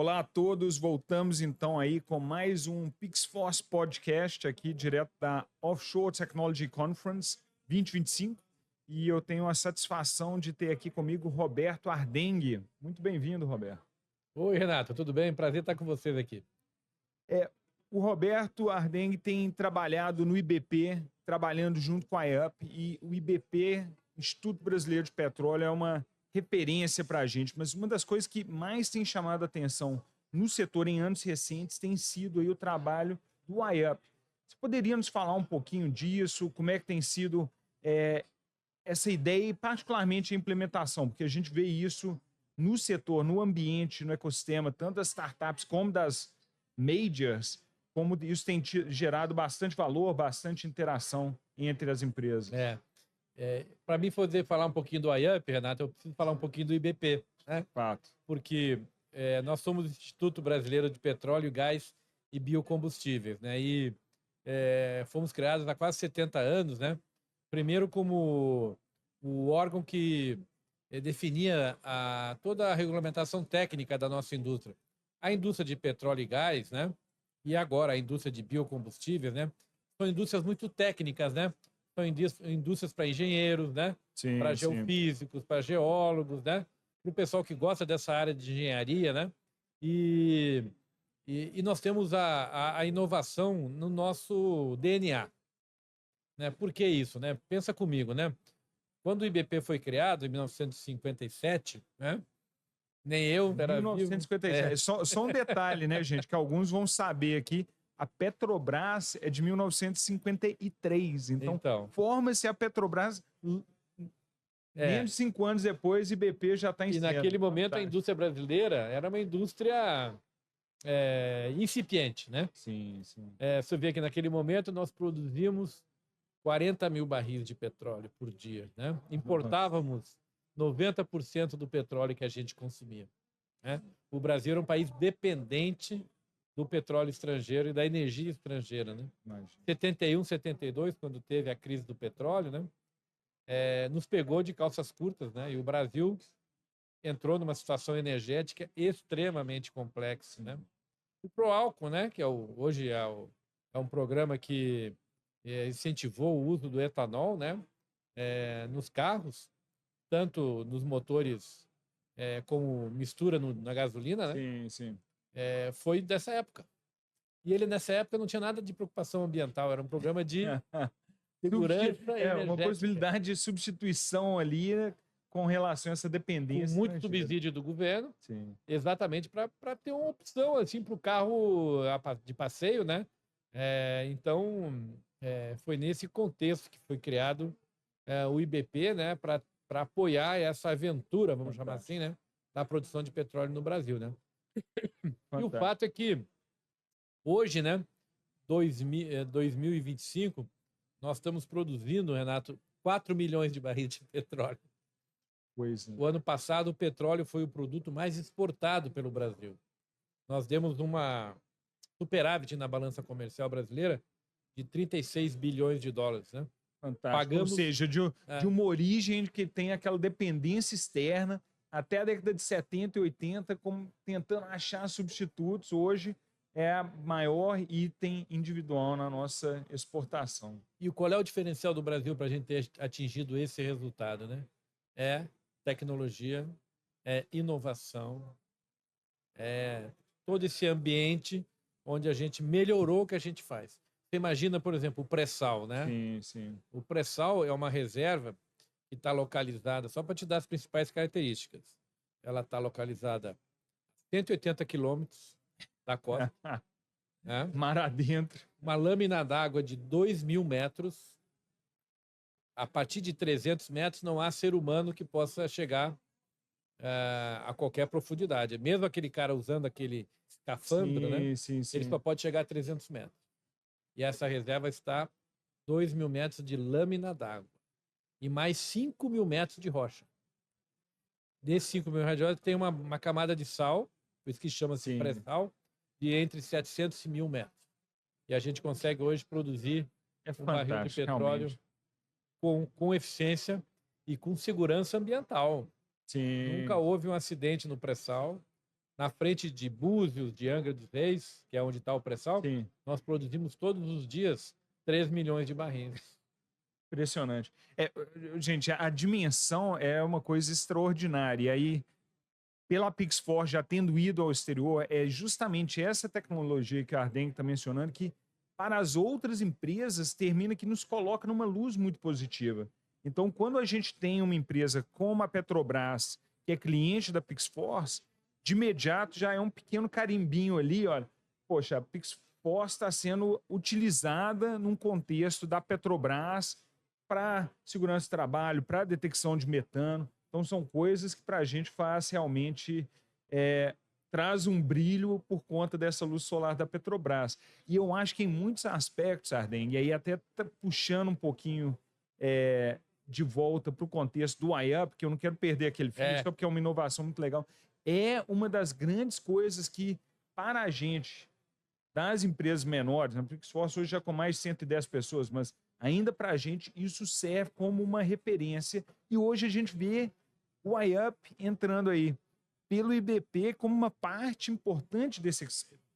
Olá a todos, voltamos então aí com mais um PixForce Podcast aqui direto da Offshore Technology Conference 2025 e eu tenho a satisfação de ter aqui comigo Roberto Ardengue. Muito bem-vindo, Roberto. Oi, Renato, tudo bem? Prazer estar com vocês aqui. O Roberto Ardengue tem trabalhado no IBP, trabalhando junto com a IUP, e o IBP, Instituto Brasileiro de Petróleo, é uma referência para a gente, mas uma das coisas que mais tem chamado a atenção no setor em anos recentes tem sido aí o trabalho do IUP. Você poderia nos falar um pouquinho disso, como é que tem sido essa ideia e particularmente a implementação, porque a gente vê isso no setor, no ambiente, no ecossistema, tanto das startups como das majors, como isso tem gerado bastante valor, bastante interação entre as empresas. Para mim poder falar um pouquinho do IUP, Renato, eu preciso falar um pouquinho do IBP, né? Fato. Porque nós somos o Instituto Brasileiro de Petróleo, Gás e Biocombustíveis, né? E fomos criados há quase 70 anos, né? Primeiro como o órgão que definia toda a regulamentação técnica da nossa indústria. A indústria de petróleo e gás, né? E agora a indústria de biocombustíveis, né? São indústrias muito técnicas, né? São indústrias para engenheiros, né? Para geofísicos, para geólogos, né? Para o pessoal que gosta dessa área de engenharia, né? E nós temos a inovação no nosso DNA, né? Por que isso, né? Pensa comigo, né? Quando o IBP foi criado, em 1957, né? Nem eu era 1957. Só um detalhe, né, gente, que alguns vão saber aqui. A Petrobras é de 1953. Então, forma-se a Petrobras menos de 5 anos depois, e IBP já está em cena. E naquele momento, a indústria brasileira era uma indústria incipiente, né? Sim. Você vê que naquele momento nós produzimos 40 mil barris de petróleo por dia, né? Importávamos 90% do petróleo que a gente consumia, né? O Brasil era um país dependente do petróleo estrangeiro e da energia estrangeira, né? 71, 72, quando teve a crise do petróleo, né? Nos pegou de calças curtas, né? E o Brasil entrou numa situação energética extremamente complexa, né? O Proálcool, né? Que hoje é um programa que incentivou o uso do etanol, né? Nos carros, tanto nos motores como mistura na gasolina, né? Sim. Foi dessa época. E ele, nessa época, não tinha nada de preocupação ambiental, era um programa de segurança energética. Uma possibilidade de substituição ali, né, com relação a essa dependência. Com muito subsídio do governo, exatamente para ter uma opção assim, para o carro de passeio, né? Então, foi nesse contexto que foi criado o IBP, né? Para apoiar essa aventura, vamos chamar assim, né? Da produção de petróleo no Brasil, né? E o fato é que hoje, né? 2025, nós estamos produzindo, Renato, 4 milhões de barris de petróleo. O ano passado, o petróleo foi o produto mais exportado pelo Brasil. Nós demos uma superávit na balança comercial brasileira de 36 bilhões de dólares, né? Fantástico. Ou seja, de uma origem que tem aquela dependência externa até a década de 70 e 80, como tentando achar substitutos. Hoje é a maior item individual na nossa exportação. E qual é o diferencial do Brasil para a gente ter atingido esse resultado, né? Tecnologia, inovação, todo esse ambiente onde a gente melhorou o que a gente faz. Você imagina, por exemplo, o pré-sal, né? Sim. O pré-sal é uma reserva que está localizada, só para te dar as principais características. Ela está localizada a 180 quilômetros da costa. Né? Mar adentro. Uma lâmina d'água de 2.000 metros. A partir de 300 metros não há ser humano que possa chegar a qualquer profundidade. Mesmo aquele cara usando aquele escafandro, né? Sim. Ele só pode chegar a 300 metros. E essa reserva está 2.000 metros de lâmina d'água e mais 5.000 metros de rocha. Desses 5.000 metros de rocha tem uma camada de sal, por isso que chama-se pré-sal, de entre 700 e 1.000 metros. E a gente consegue hoje produzir um barril de petróleo com eficiência e com segurança ambiental. Nunca houve um acidente no pré-sal. na frente de Búzios, de Angra dos Reis, que é onde está o pré-sal, Sim. nós produzimos todos os dias 3 milhões de barris. Impressionante. Gente, a dimensão é uma coisa extraordinária. E aí, pela Pixfor já tendo ido ao exterior, é justamente essa tecnologia que a Ardenk está mencionando que, para as outras empresas, termina que nos coloca numa luz muito positiva. Então, quando a gente tem uma empresa como a Petrobras, que é cliente da Pixforce, de imediato já é um pequeno carimbinho ali, olha, poxa, a Pixforce está sendo utilizada num contexto da Petrobras para segurança do trabalho, para detecção de metano. Então, são coisas que para a gente faz realmente traz um brilho por conta dessa luz solar da Petrobras. E eu acho que em muitos aspectos, Arden, e aí até puxando um pouquinho de volta para o contexto do IUP, porque eu não quero perder aquele fio, só porque é uma inovação muito legal, é uma das grandes coisas que, para a gente, das empresas menores, né? Porque o esforço hoje já com mais de 110 pessoas, mas ainda para a gente isso serve como uma referência. E hoje a gente vê o IUP entrando aí pelo IBP como uma parte importante desse,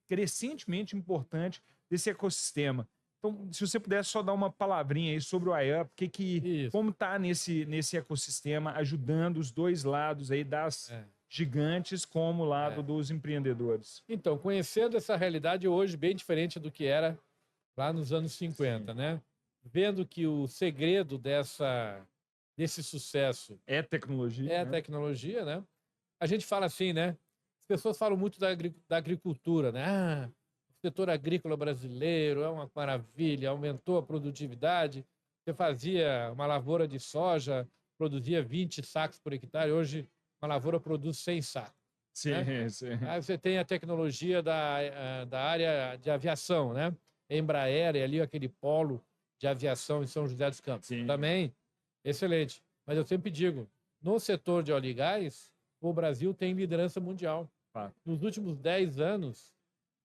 crescentemente importante desse ecossistema. Então, se você pudesse só dar uma palavrinha aí sobre o IUP, como está nesse ecossistema, ajudando os dois lados aí das gigantes como o lado dos empreendedores. Então, conhecendo essa realidade hoje bem diferente do que era lá nos anos 50, né? Vendo que o segredo desse sucesso é tecnologia, é a tecnologia, né? A gente fala assim, né? As pessoas falam muito da agricultura, né? Ah, o setor agrícola brasileiro é uma maravilha, aumentou a produtividade. Você fazia uma lavoura de soja, produzia 20 sacos por hectare, hoje uma lavoura produz 100 sacos. Sim, né? sim. Aí você tem a tecnologia da área de aviação, né? Embraer, e ali aquele polo de aviação em São José dos Campos. Sim. Também, excelente. Mas eu sempre digo, no setor de óleo e gás, o Brasil tem liderança mundial. Nos últimos 10 anos,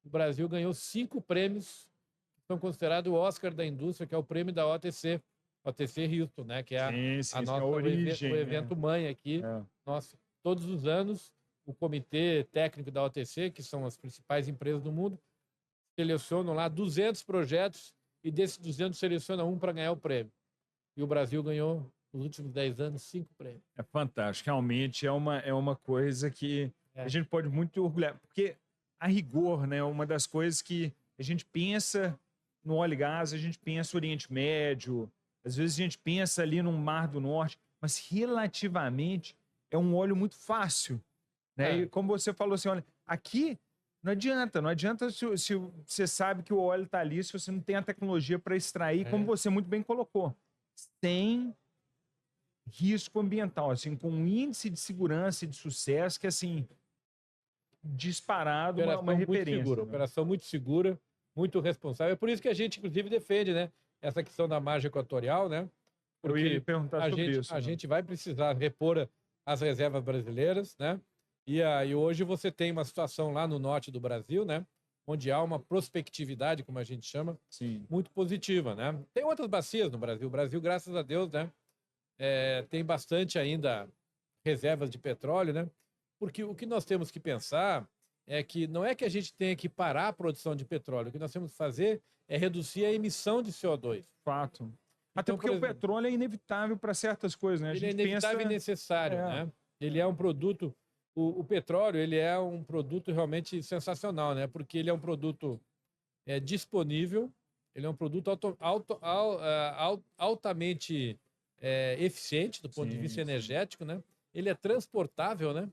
o Brasil ganhou 5 prêmios que são considerados o Oscar da indústria, que é o prêmio da OTC Houston, né? Que é a nossa origem, o evento mãe aqui. Nossa, todos os anos, o comitê técnico da OTC, que são as principais empresas do mundo, selecionam lá 200 projetos e desses 200 seleciona um para ganhar o prêmio. E o Brasil ganhou, nos últimos 10 anos, 5 prêmios. É fantástico. Realmente é uma coisa que a gente pode muito orgulhar. Porque, a rigor, né, uma das coisas que a gente pensa no óleo e gás, a gente pensa no Oriente Médio, às vezes a gente pensa ali no Mar do Norte, mas relativamente é um óleo muito fácil. Né? E como você falou assim, olha, aqui não adianta se você sabe que o óleo está ali, se você não tem a tecnologia para extrair, como você muito bem colocou, sem risco ambiental, assim, com um índice de segurança e de sucesso que, assim, disparado, uma referência. Muito segura, operação muito segura, muito responsável. É por isso que a gente, inclusive, defende, né, essa questão da margem equatorial, né? Porque eu ia lhe perguntar sobre isso. A gente vai precisar repor as reservas brasileiras, né? E hoje você tem uma situação lá no norte do Brasil, né? Onde há uma prospectividade, como a gente chama, muito positiva, né? Tem outras bacias no Brasil. O Brasil, graças a Deus, né? Tem bastante ainda reservas de petróleo, né? Porque o que nós temos que pensar é que não é que a gente tenha que parar a produção de petróleo. O que nós temos que fazer é reduzir a emissão de CO2. Fato. Então, até porque o petróleo é inevitável para certas coisas, né? Ele é inevitável e necessário, né? Ele é um produto... O petróleo, ele é um produto realmente sensacional, né? Porque ele é um produto disponível, ele é um produto altamente eficiente do ponto de vista energético, né? Ele é transportável, né?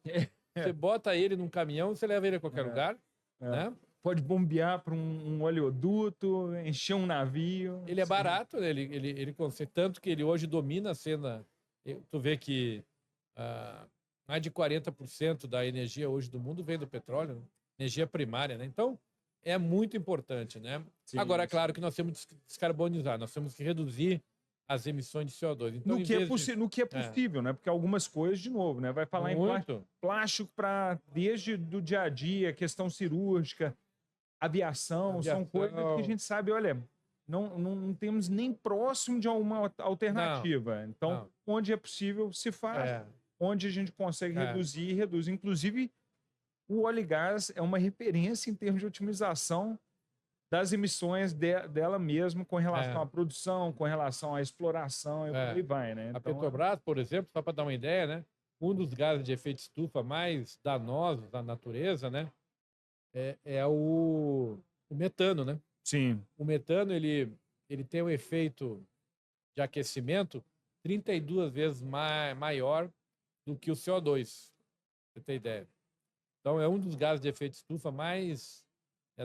Você bota ele num caminhão, você leva ele a qualquer lugar, né? Pode bombear para um oleoduto, encher um navio. Ele é barato, né? Ele tanto que ele hoje domina a cena. Tu vê que mais de 40% da energia hoje do mundo vem do petróleo, né? Energia primária, né? Então, é muito importante, né? Agora, é claro que nós temos que descarbonizar, nós temos que reduzir as emissões de CO2. Então, no que é possível, né? Porque algumas coisas, de novo, né? Vai falar em plástico para desde do dia a dia, questão cirúrgica, aviação, são coisas que a gente sabe, olha, não temos nem próximo de uma alternativa. Então, onde é possível, se faz. Onde a gente consegue reduzir, reduz. Inclusive, o óleo e gás é uma referência em termos de otimização das emissões dela mesmo com relação É, à produção, com relação à exploração e por é. aí vai, né? A Então, Petrobras, por exemplo, só para dar uma ideia, né? Um dos gases de efeito estufa mais danosos da natureza, né? É o metano, né? sim, O metano, ele tem um efeito de aquecimento 32 vezes maior do que o CO2, pra você ter ideia. Então, é um dos gases de efeito estufa mais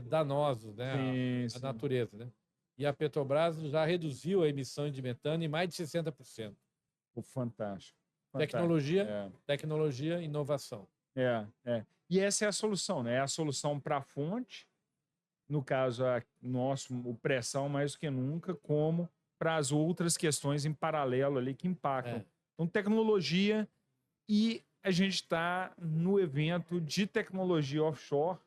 danosos, né, sim, à sim. natureza, né? E a Petrobras já reduziu a emissão de metano em mais de 60%. Pô, fantástico, fantástico. Tecnologia, É, tecnologia, inovação. é. E essa é a solução, né? É a solução para a fonte, no caso, nosso, o pré-sal mais do que nunca, como para as outras questões em paralelo ali que impactam. É. Então, tecnologia e a gente está no evento de tecnologia offshore.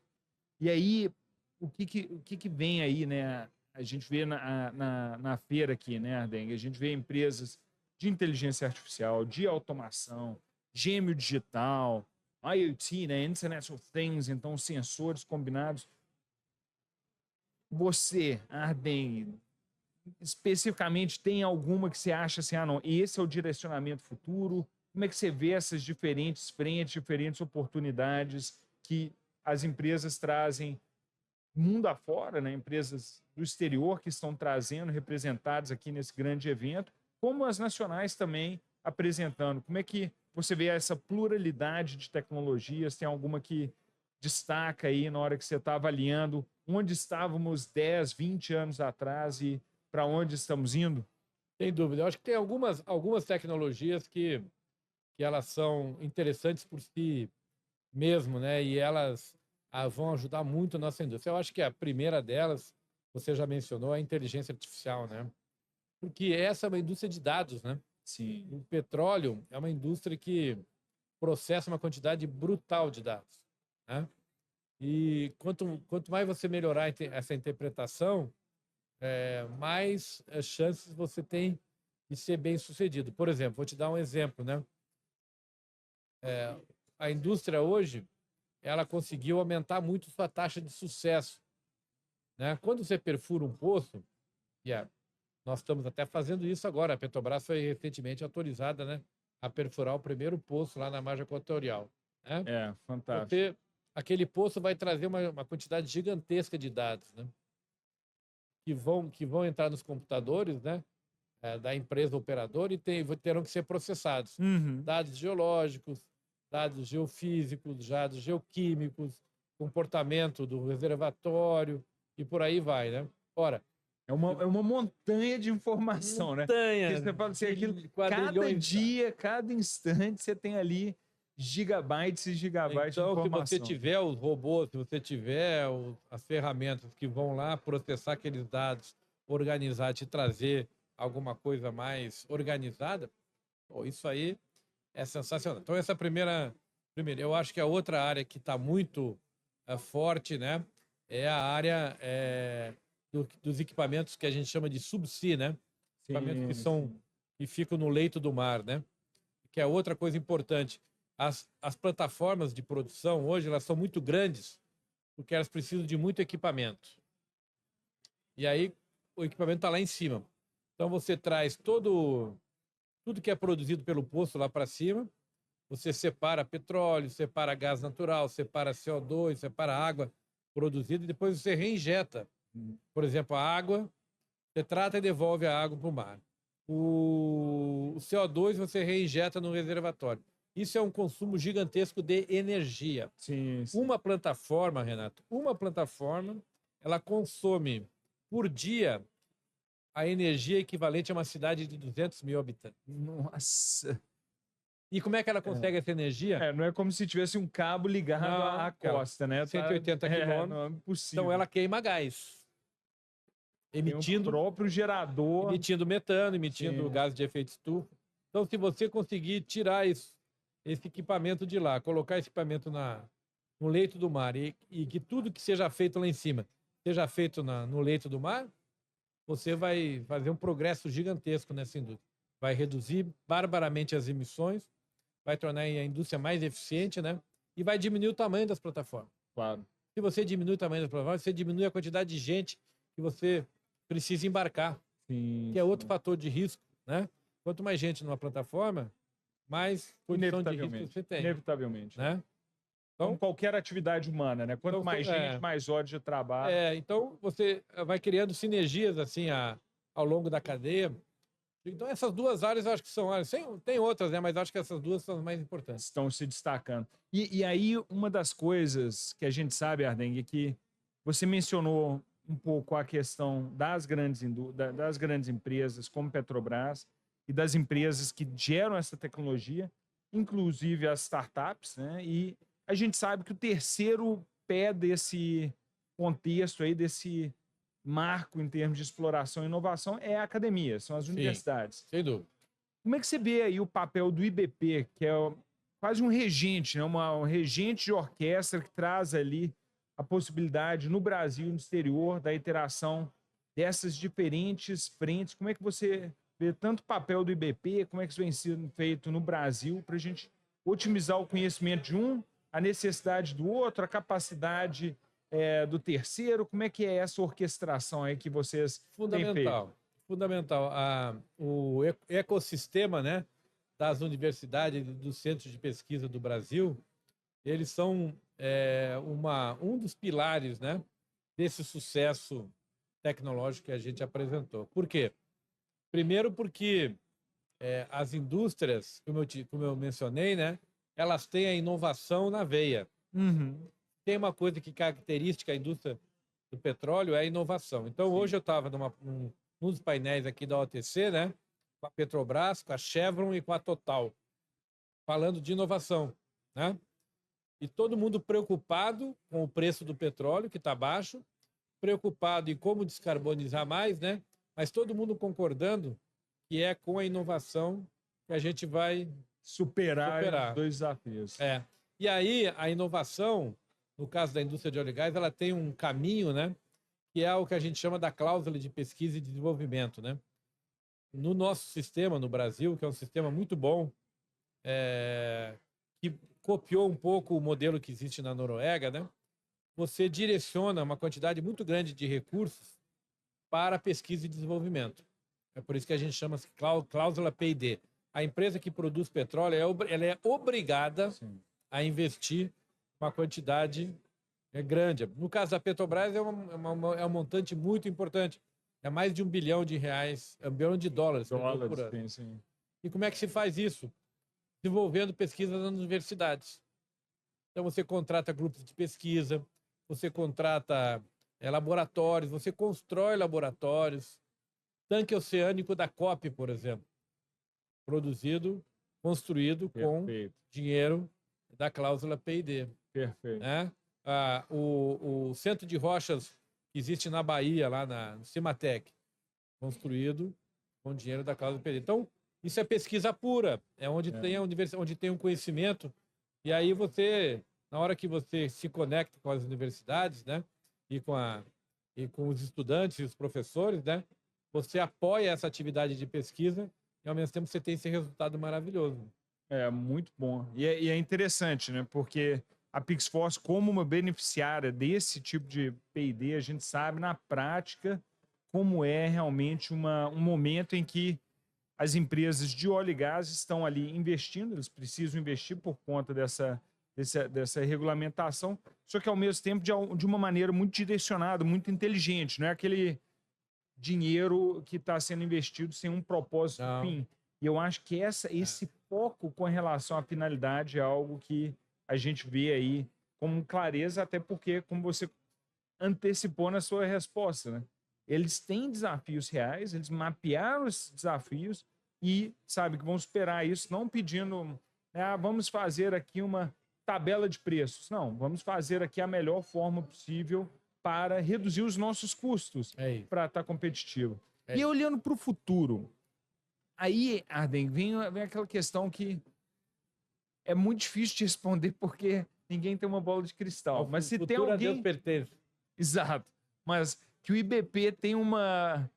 E aí, o que vem aí, né? A gente vê na feira aqui, né, Ardengue? A gente vê empresas de inteligência artificial, de automação, gêmeo digital, IoT, né? Internet of Things, então sensores combinados. Você, Ardengue, especificamente tem alguma que você acha assim, ah, não, esse é o direcionamento futuro? Como é que você vê essas diferentes frentes, diferentes oportunidades que as empresas trazem mundo afora, né, empresas do exterior que estão trazendo, representadas aqui nesse grande evento, como as nacionais também apresentando? Como é que você vê essa pluralidade de tecnologias? Tem alguma que destaca aí na hora que você está avaliando onde estávamos 10, 20 anos atrás e para onde estamos indo? Sem dúvida. Eu acho que tem algumas tecnologias que elas são interessantes por si mesmo, né? E elas vão ajudar muito a nossa indústria. Eu acho que a primeira delas, você já mencionou, é a inteligência artificial, né? Porque essa é uma indústria de dados, né? Sim. O petróleo é uma indústria que processa uma quantidade brutal de dados, né? E quanto mais você melhorar essa interpretação, mais chances você tem de ser bem sucedido. Por exemplo, vou te dar um exemplo, né? A indústria hoje, ela conseguiu aumentar muito sua taxa de sucesso, né? Quando você perfura um poço, e nós estamos até fazendo isso agora, a Petrobras foi recentemente autorizada, né, a perfurar o primeiro poço lá na margem equatorial, né? É, fantástico. Você, aquele poço vai trazer uma quantidade gigantesca de dados, né? Que vão entrar nos computadores, né, da empresa operadora e terão que ser processados. Uhum. Dados geológicos, dados geofísicos, dados geoquímicos, comportamento do reservatório e por aí vai, né? Ora, É uma montanha de informação, né? Porque montanha você fala assim, aquilo, de cada quadrilhões de dados. dia, cada instante, você tem ali gigabytes e gigabytes de Então, se você informação. tiver os robôs, se você tiver as ferramentas que vão lá processar aqueles dados, organizar, te trazer alguma coisa mais organizada, pô, isso aí é sensacional. Então, essa primeira, eu acho que a outra área que está muito forte, né, é a área dos equipamentos que a gente chama de subsea, né? Equipamentos Sim, sim. que ficam no leito do mar, né? Que é outra coisa importante. As plataformas de produção hoje elas são muito grandes porque elas precisam de muito equipamento. E aí o equipamento está lá em cima. Então você traz tudo que é produzido pelo poço lá para cima. Você separa petróleo, separa gás natural, separa CO2, separa água produzida e depois você reinjeta. Por exemplo, a água, você trata e devolve a água para o mar. O CO2 você reinjeta no reservatório. Isso é um consumo gigantesco de energia. Sim, sim. Uma plataforma, Renato, ela consome por dia a energia equivalente a uma cidade de 200 mil habitantes. Nossa. E como é que ela consegue essa energia? Não é como se tivesse um cabo ligado à Não, cara, costa, né? 180 quilômetros. Não é Então impossível. ela queima gás, Tem um emitindo, próprio gerador. emitindo metano, emitindo Sim. gás de efeito estufa. Então, se você conseguir tirar esse equipamento de lá, colocar esse equipamento no leito do mar e que tudo que seja feito lá em cima seja feito no leito do mar, você vai fazer um progresso gigantesco nessa indústria. Vai reduzir barbaramente as emissões, vai tornar a indústria mais eficiente, né? e vai diminuir o tamanho das plataformas. Claro. Se você diminui o tamanho das plataformas, você diminui a quantidade de gente que você precisa embarcar, Sim, que é outro sim. fator de risco, né? Quanto mais gente numa plataforma, mais condição de risco você tem, Inevitavelmente. né? Como Então, qualquer atividade humana, né? Quanto então, mais gente, mais horas de trabalho. então você vai criando sinergias assim ao longo da cadeia. Então essas duas áreas eu acho que são áreas, tem outras, né? Mas eu acho que essas duas são as mais importantes. Estão se destacando. E aí, uma das coisas que a gente sabe, Ardengue, é que você mencionou um pouco a questão das grandes empresas, como Petrobras, e das empresas que geram essa tecnologia, inclusive as startups, né? E a gente sabe que o terceiro pé desse contexto aí, desse marco em termos de exploração e inovação, é a academia, são as Sim, universidades. sem dúvida. Como é que você vê aí o papel do IBP, que é quase um regente, né? Um regente de orquestra que traz ali a possibilidade no Brasil e no exterior da interação dessas diferentes frentes? Como é que você vê tanto o papel do IBP, como é que isso vem sendo feito no Brasil para a gente otimizar o conhecimento de um, a necessidade do outro, a capacidade do terceiro? Como é que é essa orquestração aí que vocês têm feito? Fundamental. O ecossistema, né, das universidades e dos centros de pesquisa do Brasil, eles são um dos pilares, né, desse sucesso tecnológico que a gente apresentou. Por quê? Primeiro porque as indústrias, como eu mencionei, né, elas têm a inovação na veia. Uhum. Tem uma coisa que característica a indústria do petróleo é a inovação. Então, hoje eu estava num dos painéis aqui da OTC, né, com a Petrobras, com a Chevron e com a Total, falando de inovação, né? E todo mundo preocupado com o preço do petróleo, que está baixo, preocupado em como descarbonizar mais, né? Mas todo mundo concordando que é com a inovação que a gente vai superar os dois desafios. E aí, a inovação, no caso da indústria de óleo e gás, ela tem um caminho, né? Que é o que a gente chama da cláusula de pesquisa e desenvolvimento, né? No nosso sistema, no Brasil, que é um sistema muito bom, que copiou um pouco o modelo que existe na Noruega, né? Você direciona uma quantidade muito grande de recursos para pesquisa e desenvolvimento. É por isso que a gente chama de cláusula P&D. A empresa que produz petróleo, ela é obrigada a investir uma quantidade grande. No caso da Petrobras, é um montante muito importante. É mais de R$ 1 bilhão, R$ 1 bilhão por ano. Sim. E como é que se faz isso? Desenvolvendo pesquisas nas universidades. Então, você contrata grupos de pesquisa, você contrata laboratórios, você constrói laboratórios. Tanque oceânico da COP, por exemplo, construído com dinheiro da cláusula P&D. Perfeito. Né? O centro de rochas que existe na Bahia, lá no Cimatec, construído com dinheiro da cláusula P&D. Então, isso é pesquisa pura, é onde tem a universidade, onde tem um conhecimento, e aí você, na hora que você se conecta com as universidades, né, e com os estudantes e os professores, né, você apoia essa atividade de pesquisa e, ao mesmo tempo, você tem esse resultado maravilhoso. É, muito bom. E é interessante, né? Porque a PixForce, como uma beneficiária desse tipo de P&D, a gente sabe na prática como é realmente um momento em que as empresas de óleo e gás estão ali investindo, eles precisam investir por conta dessa regulamentação, só que ao mesmo tempo de uma maneira muito direcionada, muito inteligente, não é aquele dinheiro que está sendo investido sem um propósito fim. E eu acho que esse foco com relação à finalidade é algo que a gente vê aí com clareza, até porque, como você antecipou na sua resposta, né? Eles têm desafios reais, eles mapearam esses desafios e sabe que vão superar isso, não pedindo, vamos fazer aqui uma tabela de preços. Não, vamos fazer aqui a melhor forma possível para reduzir os nossos custos para estar competitivo. E olhando para o futuro, aí, Arden, vem aquela questão que é muito difícil de responder porque ninguém tem uma bola de cristal. Mas se tem alguém... A Deus pertence. Exato. Mas que o IBP tem uma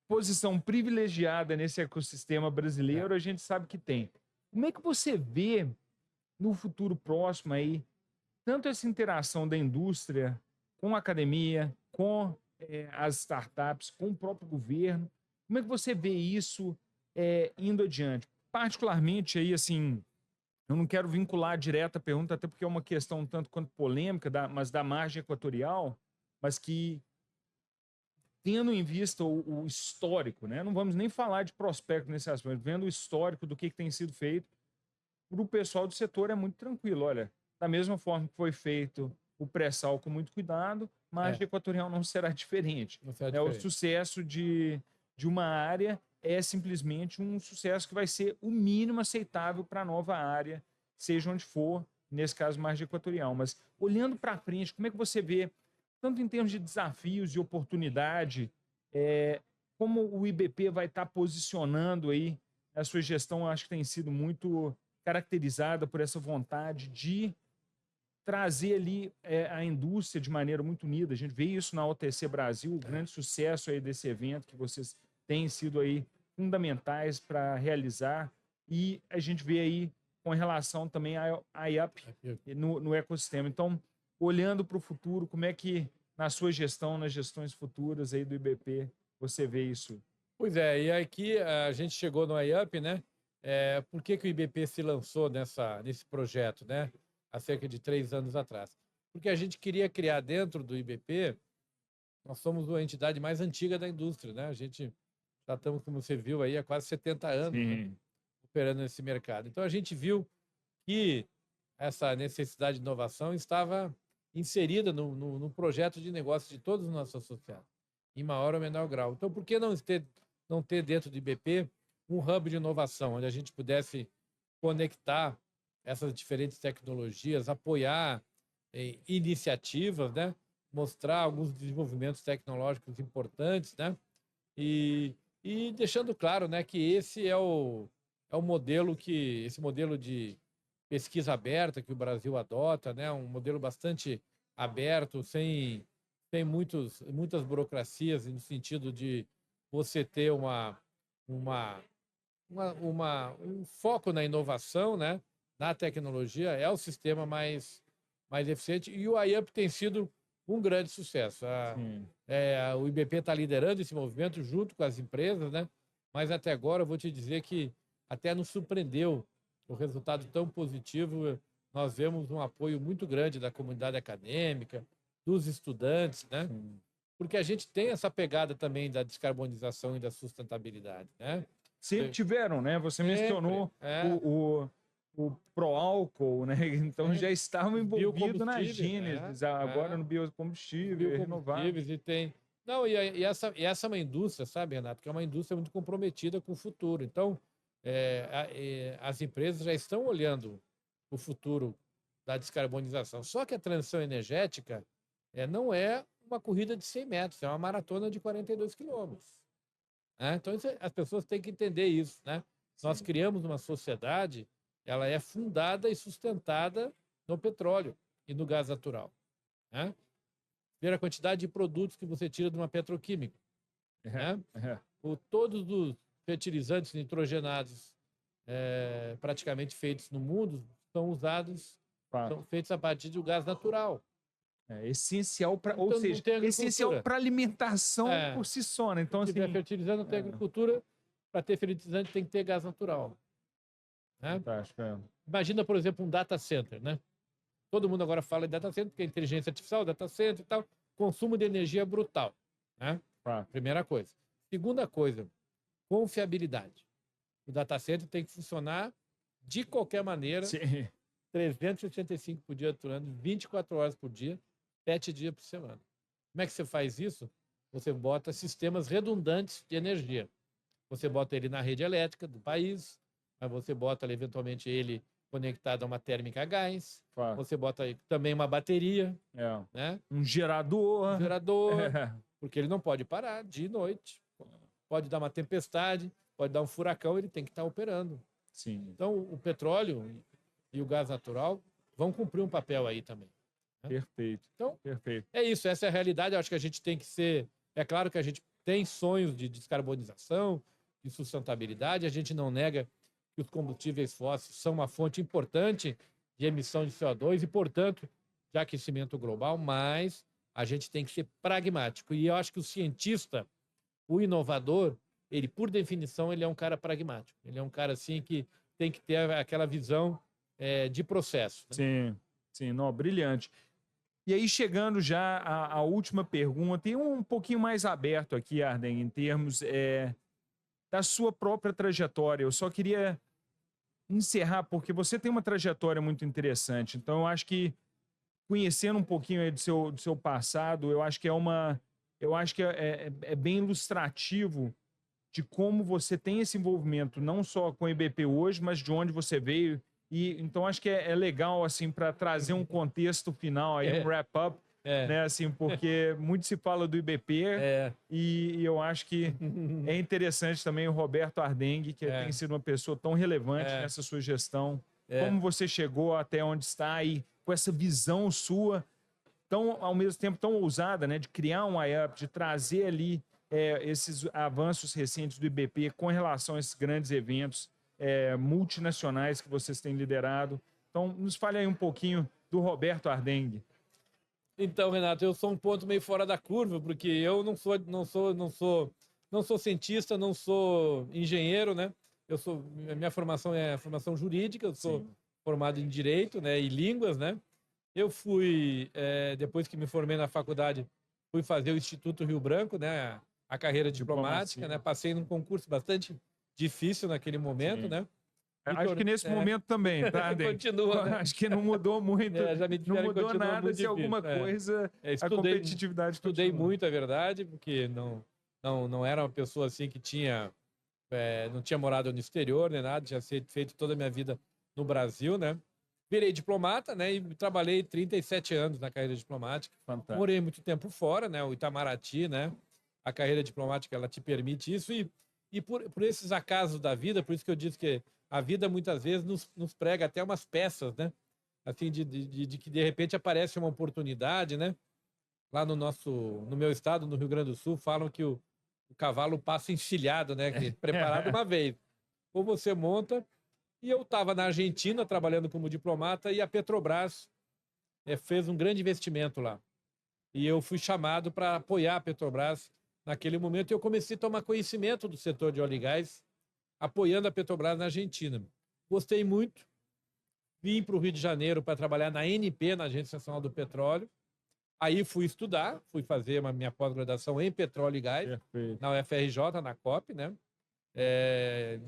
posição privilegiada nesse ecossistema brasileiro, a gente sabe que tem. Como é que você vê no futuro próximo aí, tanto essa interação da indústria com a academia, com as startups, com o próprio governo, como é que você vê isso indo adiante? Particularmente aí, assim, eu não quero vincular direto a pergunta, até porque é uma questão um tanto quanto polêmica, mas da margem equatorial, mas que, tendo em vista o histórico, né? Não vamos nem falar de prospecto nesse aspecto, vendo o histórico do que tem sido feito, para o pessoal do setor é muito tranquilo. Olha, da mesma forma que foi feito o pré-sal com muito cuidado, margem É, equatorial não será diferente. não será Né? O diferente. sucesso de uma área é simplesmente um sucesso que vai ser o mínimo aceitável para a nova área, seja onde for, nesse caso, margem equatorial. Mas olhando para frente, como é que você vê, tanto em termos de desafios e oportunidade, é, como o IBP vai estar posicionando aí a sua gestão? Eu acho que tem sido muito caracterizada por essa vontade de trazer ali a indústria de maneira muito unida. A gente vê isso na OTC Brasil, o grande sucesso aí desse evento que vocês têm sido aí fundamentais para realizar, e a gente vê aí com relação também à IAP no ecossistema. Então, olhando para o futuro, como é que na sua gestão, nas gestões futuras aí do IBP, você vê isso? Pois é, e aqui a gente chegou no IUP, né? Por que que o IBP se lançou nesse projeto, né? Há cerca de 3 anos atrás. Porque a gente queria criar dentro do IBP, nós somos a entidade mais antiga da indústria, né? A gente já estamos, como você viu aí, há quase 70 anos, né? Sim. Operando nesse mercado. Então a gente viu que essa necessidade de inovação estava inserida no projeto de negócio de todos os nossos associados, em maior ou menor grau. Então, por que não ter dentro do IBP um hub de inovação, onde a gente pudesse conectar essas diferentes tecnologias, apoiar iniciativas, né? Mostrar alguns desenvolvimentos tecnológicos importantes, né? E deixando claro, né, que esse é o modelo esse modelo de pesquisa aberta que o Brasil adota, né? Um modelo bastante aberto, sem muitas burocracias, no sentido de você ter um foco na inovação, né? Na tecnologia, é o sistema mais eficiente, e o IUP tem sido um grande sucesso. Sim. O IBP está liderando esse movimento junto com as empresas, né? Mas até agora eu vou te dizer que até nos surpreendeu o resultado tão positivo. Nós vemos um apoio muito grande da comunidade acadêmica, dos estudantes, né? Sim. Porque a gente tem essa pegada também da descarbonização e da sustentabilidade, né? Sempre tiveram, né? Você Sempre, mencionou o pró-álcool, né? Então já sempre. estavam Os envolvidos na biocombustíveis, Gênesis, agora no os biocombustível renovável. biocombustíveis e tem. Não, e essa é uma indústria, sabe, Renato, que é uma indústria muito comprometida com o futuro. Então, as empresas já estão olhando o futuro da descarbonização. Só que a transição energética não é uma corrida de 100 metros, é uma maratona de 42 quilômetros. Né? Então, as pessoas têm que entender isso. Né? Nós criamos uma sociedade, ela é fundada e sustentada no petróleo e no gás natural. Né? Ver a quantidade de produtos que você tira de uma petroquímica. Né? Todos os fertilizantes nitrogenados praticamente feitos no mundo são feitos a partir do gás natural. É essencial para, Então, ou seja, essencial para alimentação por si só, né? Então, se tiver assim, fertilizante, não tem agricultura. Para ter fertilizante, tem que ter gás natural. Né? Fantástico, Imagina, por exemplo, um data center, né? Todo mundo agora fala de data center, porque é inteligência artificial, data center e tal. Consumo de energia brutal. Né? Primeira coisa. Segunda coisa, confiabilidade. O data center tem que funcionar de qualquer maneira, Sim. 365 por dia por ano, 24 horas por dia, 7 dias por semana. Como é que você faz isso? Você bota sistemas redundantes de energia. Você bota ele na rede elétrica do país, mas você bota eventualmente ele conectado a uma térmica a gás, você bota também uma bateria, né? Um gerador. Porque ele não pode parar dia e noite. Pode dar uma tempestade, pode dar um furacão, ele tem que estar operando. Sim. Então, o petróleo e o gás natural vão cumprir um papel aí também. Né? Perfeito. Então, perfeito. É isso, essa é a realidade. Eu acho que a gente tem que ser... É claro que a gente tem sonhos de descarbonização, de sustentabilidade, a gente não nega que os combustíveis fósseis são uma fonte importante de emissão de CO2 e, portanto, de aquecimento global, mas a gente tem que ser pragmático. E eu acho que o cientista, o inovador, ele, por definição, ele é um cara pragmático. Ele é um cara, assim, que tem que ter aquela visão de processo. Né? Sim, sim, não, brilhante. E aí, chegando já à última pergunta, e um pouquinho mais aberto aqui, Arden, em termos da sua própria trajetória. Eu só queria encerrar, porque você tem uma trajetória muito interessante. Então, eu acho que, conhecendo um pouquinho aí do seu passado, eu acho que é bem ilustrativo de como você tem esse envolvimento, não só com o IBP hoje, mas de onde você veio. E então acho que é legal assim para trazer um contexto final aí, um wrap-up, né? Assim, porque muito se fala do IBP e eu acho que é interessante também o Roberto Ardengue, que tem sido uma pessoa tão relevante nessa sua gestão. Como você chegou até onde está e com essa visão sua, tão, ao mesmo tempo tão ousada, né, de criar um IUP, de trazer ali esses avanços recentes do IBP com relação a esses grandes eventos multinacionais que vocês têm liderado. Então, nos fale aí um pouquinho do Roberto Ardengue. Então, Renato, eu sou um ponto meio fora da curva, porque eu não sou cientista, não sou engenheiro, né? Minha formação é formação jurídica, eu sou formado em direito, né, e línguas, né? Eu fui, depois que me formei na faculdade, fui fazer o Instituto Rio Branco, né, a carreira diplomática, né? Passei num concurso bastante difícil naquele momento, né? Acho que nesse momento também, tá? Continua, né? Acho que não mudou muito. Já me Não mudou nada se difícil. alguma coisa a competitividade Estudei continua. muito, é verdade, porque não era uma pessoa assim que não tinha morado no exterior, nem nada, tinha feito toda a minha vida no Brasil, né? Virei diplomata, né? E trabalhei 37 anos na carreira diplomática. Fantástico. Morei muito tempo fora, né? O Itamaraty, né? A carreira diplomática, ela te permite isso. E por esses acasos da vida, por isso que eu disse que a vida muitas vezes nos prega até umas peças, né? Assim, de que de repente aparece uma oportunidade, né? Lá no meu estado, no Rio Grande do Sul, falam que o cavalo passa encilhado, né? Preparado uma vez. Ou você monta. E eu estava na Argentina trabalhando como diplomata e a Petrobras fez um grande investimento lá. E eu fui chamado para apoiar a Petrobras naquele momento. E eu comecei a tomar conhecimento do setor de óleo e gás, apoiando a Petrobras na Argentina. Gostei muito. Vim para o Rio de Janeiro para trabalhar na ANP, na Agência Nacional do Petróleo. Aí fui estudar, fui fazer minha pós-graduação em petróleo e gás, na UFRJ, na COP, né?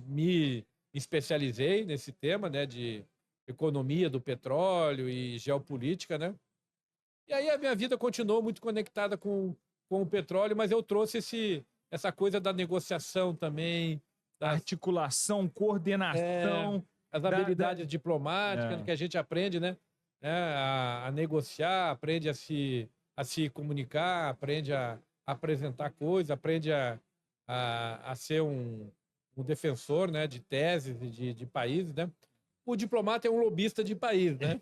Me especializei nesse tema, né, de economia do petróleo e geopolítica, né? E aí a minha vida continuou muito conectada com o petróleo, mas eu trouxe essa coisa da negociação também, da articulação, coordenação, as habilidades diplomáticas que a gente aprende, né? A negociar, aprende a se comunicar, aprende a apresentar coisas, aprende a ser um defensor, né, de teses e de países, né? O diplomata é um lobista de país, né?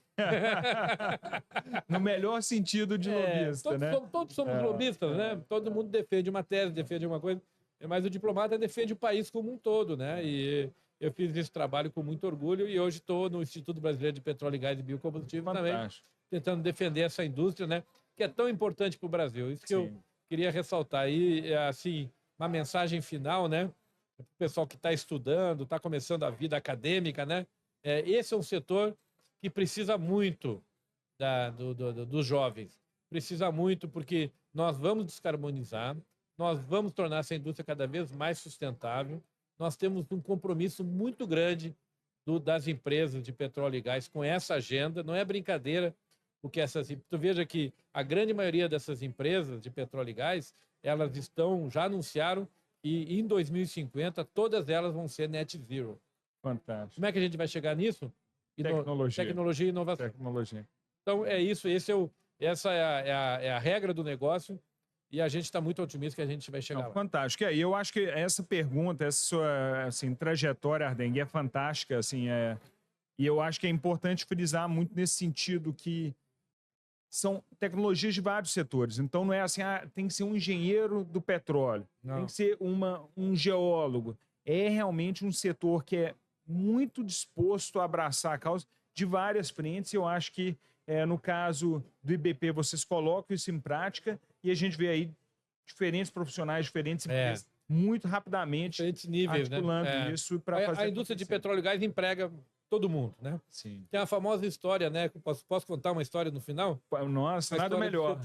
No melhor sentido de lobista, né? Todos somos lobistas, né? Todo mundo defende uma tese, defende uma coisa, mas o diplomata defende o país como um todo, né? E eu fiz esse trabalho com muito orgulho e hoje estou no Instituto Brasileiro de Petróleo, Gás e Biocombustíveis também, tentando defender essa indústria, né? Que é tão importante para o Brasil. Isso que eu queria ressaltar. E, assim, uma mensagem final, né? Para o pessoal que está estudando, está começando a vida acadêmica, né? Esse é um setor que precisa muito dos jovens. Precisa muito porque nós vamos descarbonizar, nós vamos tornar essa indústria cada vez mais sustentável. Nós temos um compromisso muito grande das empresas de petróleo e gás com essa agenda. Não é brincadeira, porque tu veja que a grande maioria dessas empresas de petróleo e gás, elas já anunciaram e em 2050 todas elas vão ser net zero. Fantástico. Como é que a gente vai chegar nisso? Tecnologia e inovação. Tecnologia. Então é isso, essa é a regra do negócio e a gente está muito otimista que a gente vai chegar lá. Fantástico. E eu acho que essa pergunta, essa sua assim, trajetória, Ardengue, é fantástica. Assim, e eu acho que é importante frisar muito nesse sentido que são tecnologias de vários setores. Então, não é assim, tem que ser um engenheiro do petróleo, tem que ser um geólogo. É realmente um setor que é muito disposto a abraçar a causa de várias frentes. Eu acho que, no caso do IBP, vocês colocam isso em prática e a gente vê aí diferentes profissionais, diferentes empresas, muito rapidamente, diferentes níveis, articulando né? isso para fazer a indústria de petróleo e gás emprega todo mundo, né? Sim. Tem a famosa história, né? Posso contar uma história no final? Nossa, nada melhor.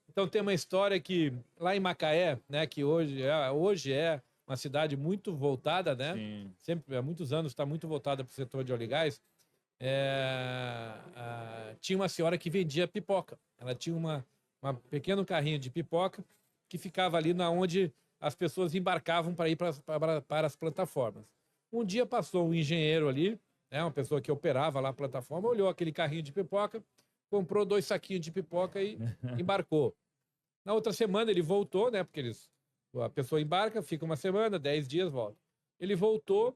Então tem uma história que lá em Macaé, né? Que hoje é uma cidade muito voltada, né? Sim. Sempre há muitos anos está muito voltada para o setor de óleo e gás. Tinha uma senhora que vendia pipoca. Ela tinha uma pequeno carrinho de pipoca que ficava ali na onde as pessoas embarcavam para ir para as plataformas. Um dia passou um engenheiro ali, né, uma pessoa que operava lá a plataforma, olhou aquele carrinho de pipoca, comprou 2 saquinhos de pipoca e embarcou. Na outra semana ele voltou, né, porque a pessoa embarca, fica uma semana, 10 dias, volta. Ele voltou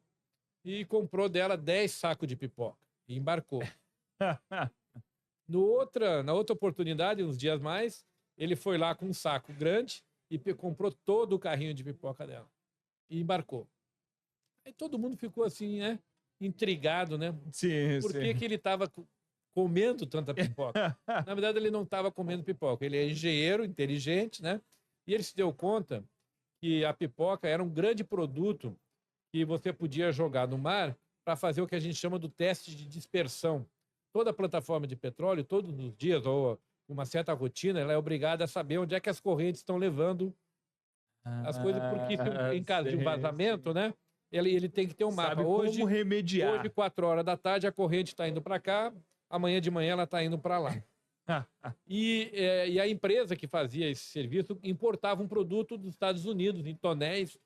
e comprou dela 10 sacos de pipoca e embarcou. Na outra oportunidade, uns dias mais, ele foi lá com um saco grande e comprou todo o carrinho de pipoca dela e embarcou. Aí todo mundo ficou assim, né? Intrigado, né? Sim, Por sim. que ele estava comendo tanta pipoca? Na verdade, ele não estava comendo pipoca. Ele é engenheiro, inteligente, né? E ele se deu conta que a pipoca era um grande produto que você podia jogar no mar para fazer o que a gente chama do teste de dispersão. Toda plataforma de petróleo, todos os dias, ou uma certa rotina, ela é obrigada a saber onde é que as correntes estão levando as coisas, porque em caso de um vazamento, né? Ele tem que ter um mapa. Sabe Hoje, como remediar. Hoje, 4 horas da tarde, a corrente está indo para cá, amanhã de manhã ela está indo para lá. E a empresa que fazia esse serviço importava um produto dos Estados Unidos, em tonéis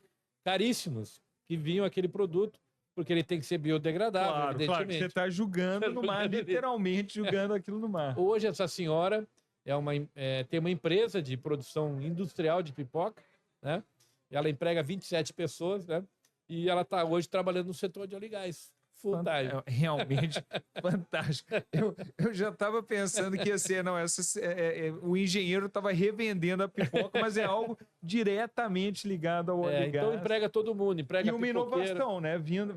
caríssimos, que vinham aquele produto, porque ele tem que ser biodegradável, evidentemente. Claro, você está jogando no mar, literalmente jogando aquilo no mar. Hoje, essa senhora tem uma empresa de produção industrial de pipoca, né? Ela emprega 27 pessoas, né? E ela está hoje trabalhando no setor de óleo e gás. Full time. Realmente fantástico. Eu já estava pensando que ia ser, não, o engenheiro estava revendendo a pipoca, mas é algo diretamente ligado ao óleo e gás. Então emprega todo mundo, emprega e uma inovação, né? Vendo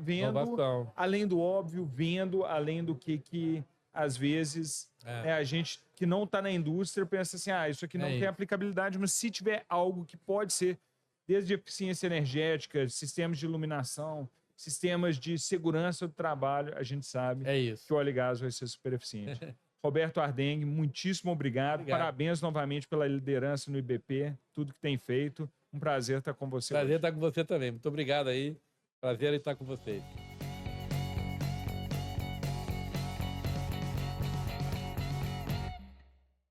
além do óbvio, vendo além do que às vezes a gente que não está na indústria pensa assim, isso aqui não tem aplicabilidade, mas se tiver algo que pode ser desde eficiência energética, sistemas de iluminação, sistemas de segurança do trabalho, a gente sabe que o óleo e gás vai ser super eficiente. Roberto Ardenghy, muitíssimo obrigado. Parabéns novamente pela liderança no IBP, tudo que tem feito. Um prazer estar com você. Prazer estar com você também. Muito obrigado aí. Prazer estar com vocês.